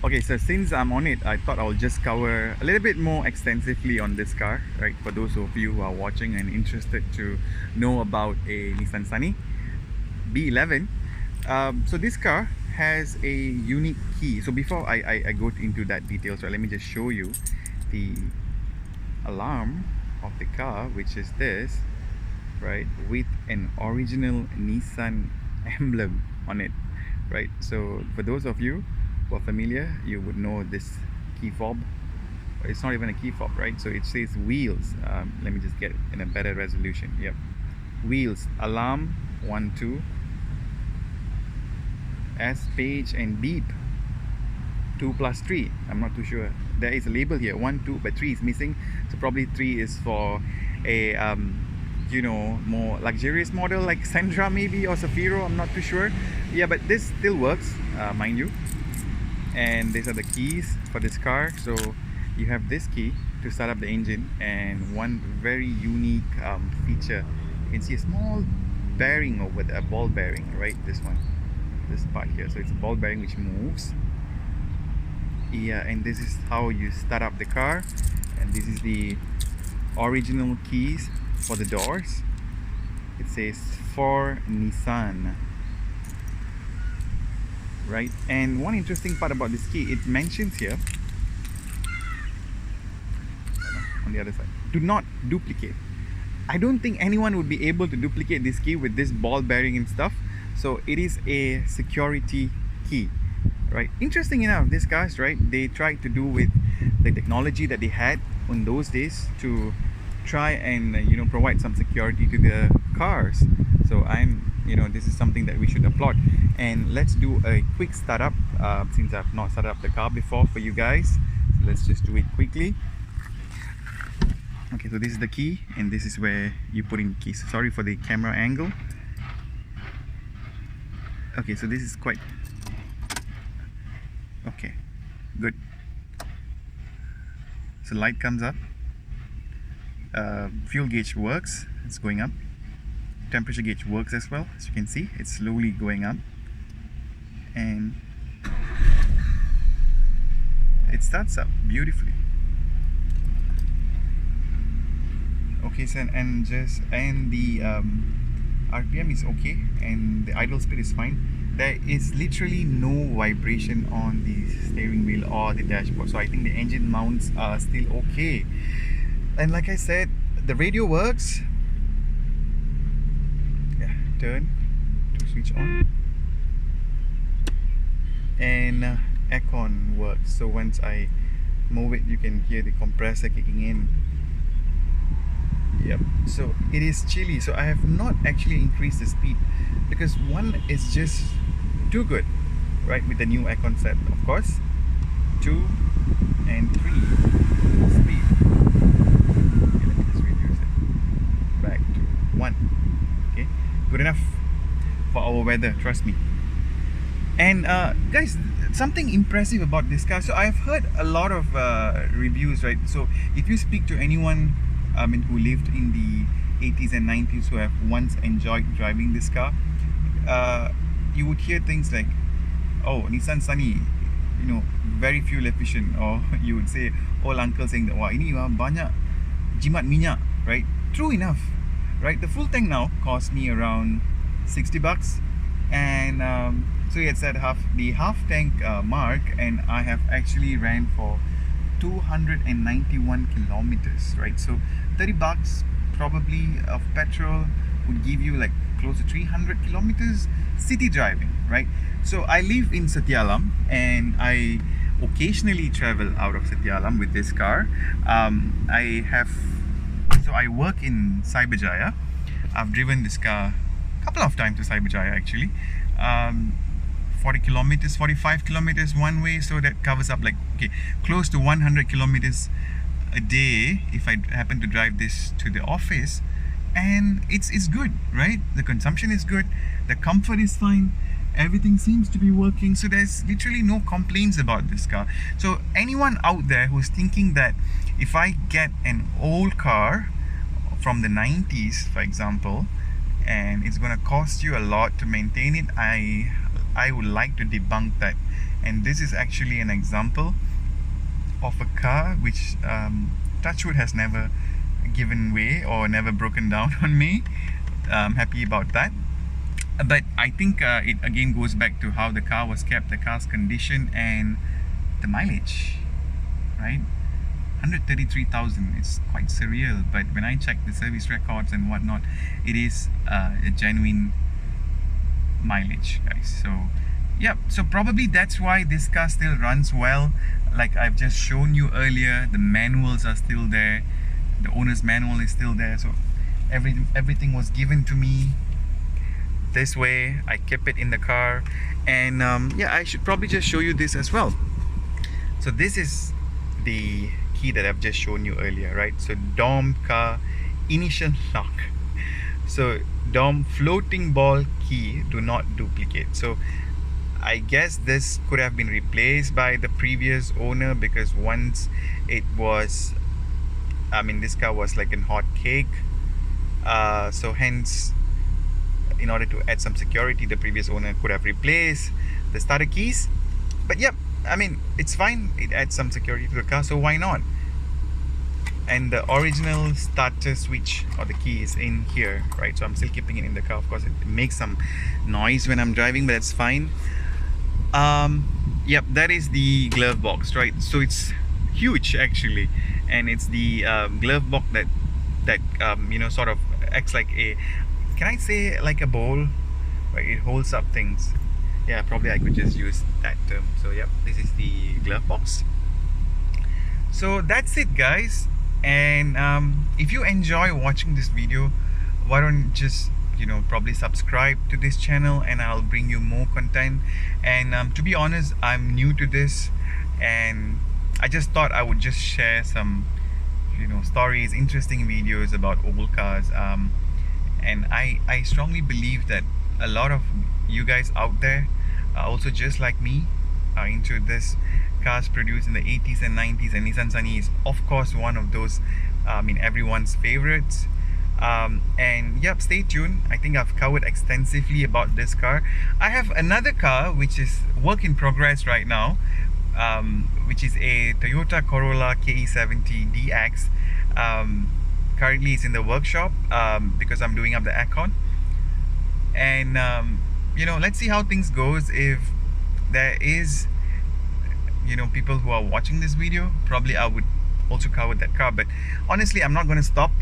Okay, so since I'm on it, I thought I'll just cover a little bit more extensively on this car, right? For those of you who are watching and interested to know about a Nissan Sunny B11. So this car has a unique key. So before I go into that details, right, let me just show you the alarm of the car, which is this, right, with an original Nissan emblem on it, right? So for those of you who are familiar, you would know this key fob. It's not even a key fob, right? So it says wheels. Let me just get it in a better resolution. Yep, wheels, alarm, 1 2, S page, and beep, 2 plus 3. I'm not too sure. There is a label here, 1 2, but 3 is missing, so probably 3 is for a you know, more luxurious model like Sentra maybe, or Safiro. I'm not too sure. Yeah, but this still works, mind you. And these are the keys for this car. So you have this key to start up the engine, and one very unique feature, you can see a small bearing over there, a ball bearing, right? This one, this part here. So it's a ball bearing which moves. Yeah, and this is how you start up the car. And this is the original keys for the doors. It says for Nissan, right? And one interesting part about this key, it mentions here on the other side, do not duplicate. I don't think anyone would be able to duplicate this key with this ball bearing and stuff. So it is a security key, right? Interesting enough, these cars, right, they tried to do with the technology that they had on those days to try and you know, provide some security to the cars. So this is something that we should applaud. And let's do a quick startup, since I've not started up the car before for you guys. So let's just do it quickly. Okay, so this is the key, and this is where you put in the keys. Sorry for the camera angle. Okay, so this is quite okay, good. So light comes up, fuel gauge works, it's going up. Temperature gauge works as well, as you can see, it's slowly going up, and it starts up beautifully. Okay, so and the RPM is okay, and the idle speed is fine. There is literally no vibration on the steering wheel or the dashboard, so I think the engine mounts are still okay. And like I said, the radio works. Yeah, turn to switch on, and aircon works. So once I move it, you can hear the compressor kicking in. Yep, so it is chilly. So I have not actually increased the speed because one is just too good, right, with the new aircon set, of course. 2 and 3 speed. Okay, let me just reduce it back to 1. Okay, good enough for our weather, trust me. And guys, something impressive about this car. So I've heard a lot of reviews, right? So if you speak to anyone who lived in the 80s and 90s, who have once enjoyed driving this car, you would hear things like, oh, Nissan Sunny, you know, very fuel efficient. Or you would say old uncle saying that, wah, ini banyak jimat minyak, right? True enough, right? The full tank now cost me around 60 bucks, and so it's at the half tank mark, and I have actually ran for 291 kilometers, right? So 30 bucks probably of petrol would give you like close to 300 kilometers city driving, right? So I live in Satyalam, and I occasionally travel out of Satyalam with this car. I work in Cyberjaya. I've driven this car a couple of times to Cyberjaya actually. 40 kilometers, 45 kilometers one way, so that covers up like, okay, close to 100 kilometers a day if I happen to drive this to the office. And it's good, right? The consumption is good, the comfort is fine, everything seems to be working, so there's literally no complaints about this car. So anyone out there who's thinking that if I get an old car from the 90s, for example, and it's going to cost you a lot to maintain it, I would like to debunk that And this is actually an example of a car which touchwood has never given way or never broken down on me. I'm happy about that. But I think it again goes back to how the car was kept, the car's condition, and the mileage, right? 133,000. It's quite surreal, but when I check the service records and whatnot, it is a genuine mileage, guys. So yeah, so probably that's why this car still runs well. Like I've just shown you earlier, the manuals are still there, the owner's manual is still there, so everything was given to me this way. I kept it in the car, and yeah, I should probably just show you this as well. So this is the key that I've just shown you earlier, right? So DOM car initial lock. So DOM floating ball key, do not duplicate. So I guess this could have been replaced by the previous owner, because once it was, I mean, this car was like a hot cake, so hence, in order to add some security, the previous owner could have replaced the starter keys. But yep, I mean, it's fine, it adds some security to the car, so why not? And the original starter switch or the key is in here, right? So I'm still keeping it in the car. Of course, it makes some noise when I'm driving, but that's fine. Yep, that is the glove box, right? So it's huge actually, and it's the glove box that you know, sort of acts like a, can I say like a bowl, right? It holds up things. Yeah, probably I could just use that term. So yep, this is the glove box. So that's it, guys. And if you enjoy watching this video, why don't just, you know, probably subscribe to this channel, and I'll bring you more content. And to be honest, I'm new to this, and I just thought I would just share some, you know, stories, interesting videos about old cars. And I strongly believe that a lot of you guys out there are also just like me, are into this cars produced in the 80s and 90s, and Nissan Sunny is of course one of those, I mean, everyone's favorites. And yep, stay tuned. I think I've covered extensively about this car. I have another car which is work in progress right now, which is a Toyota Corolla KE70 DX. Currently it's in the workshop because I'm doing up the aircon, and you know, let's see how things goes. If there is, you know, people who are watching this video, probably I would also cover that car. But honestly, I'm not going to stop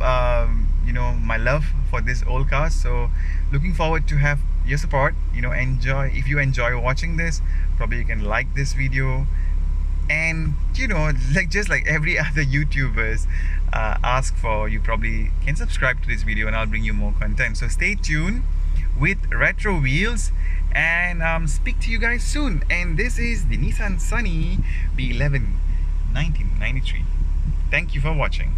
you know, my love for this old car. So looking forward to have your support. You know, if you enjoy watching this, probably you can like this video, and you know, like just like every other YouTubers ask for, you probably can subscribe to this video, and I'll bring you more content. So stay tuned with Retro Wheels, and speak to you guys soon. And this is the Nissan Sunny B11 1993. Thank you for watching.